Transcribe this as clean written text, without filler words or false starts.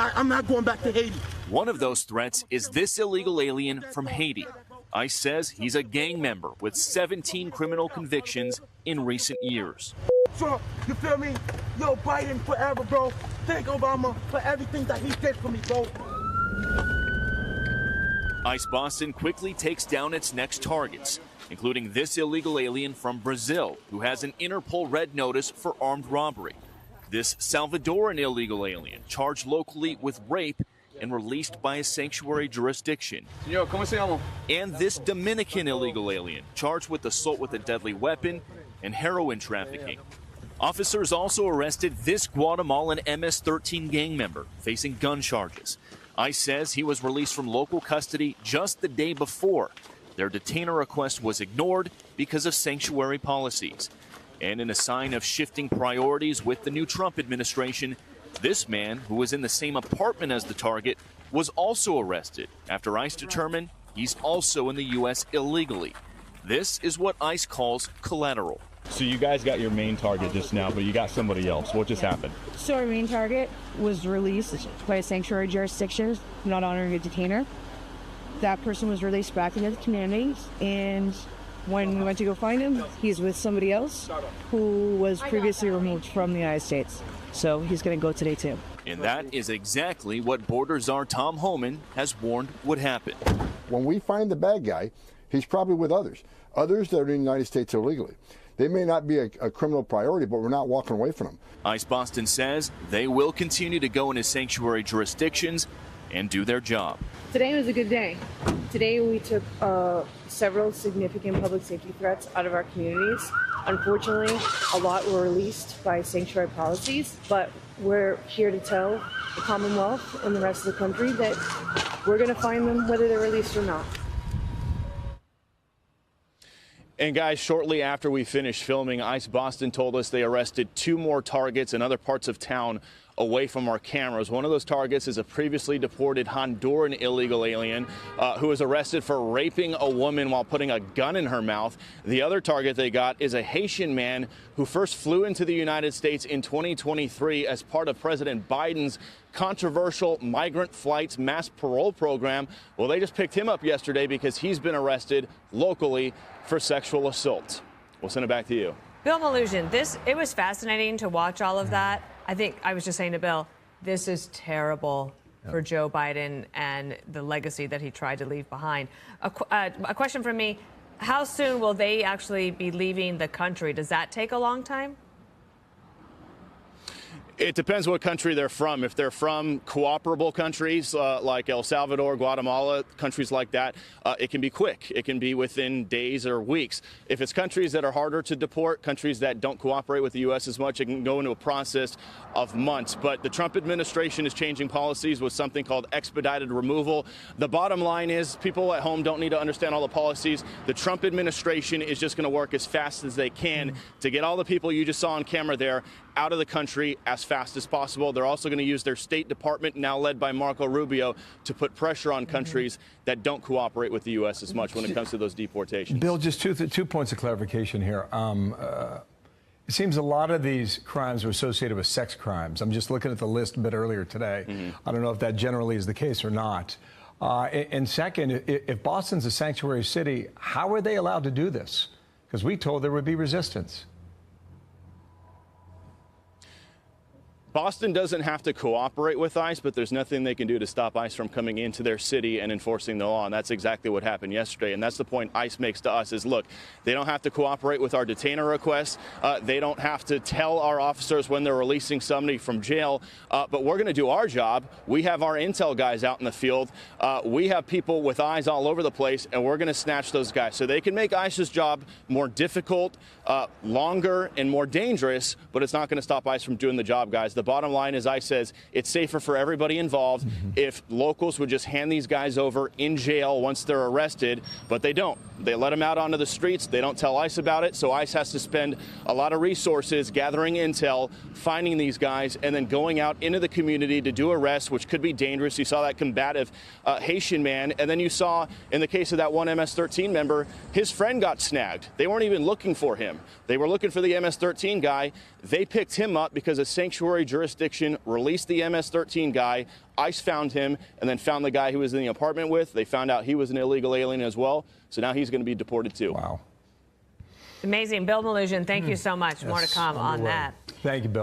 I'm not going back to Haiti. One of those threats is this illegal alien from Haiti. ICE says he's a gang member with 17 criminal convictions in recent years. Trump, you feel me? Yo, Biden forever, bro. Thank Obama for everything that he did for me, bro. ICE Boston quickly takes down its next targets, including this illegal alien from Brazil who has an Interpol red notice for armed robbery. This Salvadoran illegal alien charged locally with rape and released by a sanctuary jurisdiction. Señor, ¿cómo se llama? And this Dominican illegal alien charged with assault with a deadly weapon and heroin trafficking. Officers also arrested this Guatemalan MS-13 gang member facing gun charges. ICE says he was released from local custody just the day before. Their detainer request was ignored because of sanctuary policies. And in a sign of shifting priorities with the new Trump administration, this man, who was in the same apartment as the target, was also arrested after ICE determined he's also in the U.S. illegally. This is what ICE calls collateral. So you guys got your main target just now, but you got somebody else. What just happened? So our main target was released by a sanctuary jurisdiction, not honoring a detainer. That person was released back into the community, and when we went to go find him, he's with somebody else who was previously removed from the United States. So he's going to go today too. And that is exactly what Border Czar Tom Homan has warned would happen. When we find the bad guy, he's probably with others that are in the United States illegally. They may not be a criminal priority, but we're not walking away from them. ICE Boston says they will continue to go into sanctuary jurisdictions and do their job. Today was a good day. Today we took several significant public safety threats out of our communities. Unfortunately, a lot were released by sanctuary policies, but we're here to tell the Commonwealth and the rest of the country that we're going to find them whether they're released or not. And guys, shortly after we finished filming, ICE Boston told us they arrested 2 more targets in other parts of town away from our cameras. One of those targets is a previously deported Honduran illegal alien who was arrested for raping a woman while putting a gun in her mouth. The other target they got is a Haitian man who first flew into the United States in 2023 as part of President Biden's controversial migrant flights mass parole program. Well, they just picked him up yesterday because he's been arrested locally for sexual assault. We'll send it back to you. Bill Mallusian, it was fascinating to watch all of that. I think I was just saying to Bill, this is terrible for Joe Biden and the legacy that he tried to leave behind. A question from me, how soon will they actually be leaving the country? Does that take a long time? It depends what country they're from. If they're from cooperable countries like El Salvador, Guatemala, countries like that, it can be quick. It can be within days or weeks. If it's countries that are harder to deport, countries that don't cooperate with the U.S. as much, it can go into a process of months. But the Trump administration is changing policies with something called expedited removal. The bottom line is people at home don't need to understand all the policies. The Trump administration is just going to work as fast as they can to get all the people you just saw on camera there out of the country as fast as possible. They're also going to use their State Department, now led by Marco Rubio, to put pressure on countries that don't cooperate with the U.S. as much when it comes to those deportations. Bill, just two points of clarification here. It seems a lot of these crimes are associated with sex crimes. I'm just looking at the list a bit earlier today. I don't know if that generally is the case or not. And second, if Boston's a sanctuary city, how are they allowed to do this? Because we told there would be resistance. Boston doesn't have to cooperate with ICE, but there's nothing they can do to stop ICE from coming into their city and enforcing the law. And that's exactly what happened yesterday. And that's the point ICE makes to us is, look, they don't have to cooperate with our detainer requests. They don't have to tell our officers when they're releasing somebody from jail. But we're going to do our job. We have our intel guys out in the field. We have people with eyes all over the place, and we're going to snatch those guys. So they can make ICE's job more difficult, longer, and more dangerous, but it's not going to stop ICE from doing the job, guys. The bottom line is, ICE says it's safer for everybody involved if locals would just hand these guys over in jail once they're arrested, but they don't. They let them out onto the streets. They don't tell ICE about it, so ICE has to spend a lot of resources gathering intel, finding these guys, and then going out into the community to do arrests, which could be dangerous. You saw that combative Haitian man, and then you saw, in the case of that one MS-13 member, his friend got snagged. They weren't even looking for him. They were looking for the MS-13 guy. They picked him up because a sanctuary jurisdiction released the MS-13 guy. ICE found him and then found the guy who was in the apartment with. They found out he was an illegal alien as well. So now he's going to be deported too. Wow. Amazing. Bill Malugin, thank you so much. More to Yes, come on that. Thank you, Bill.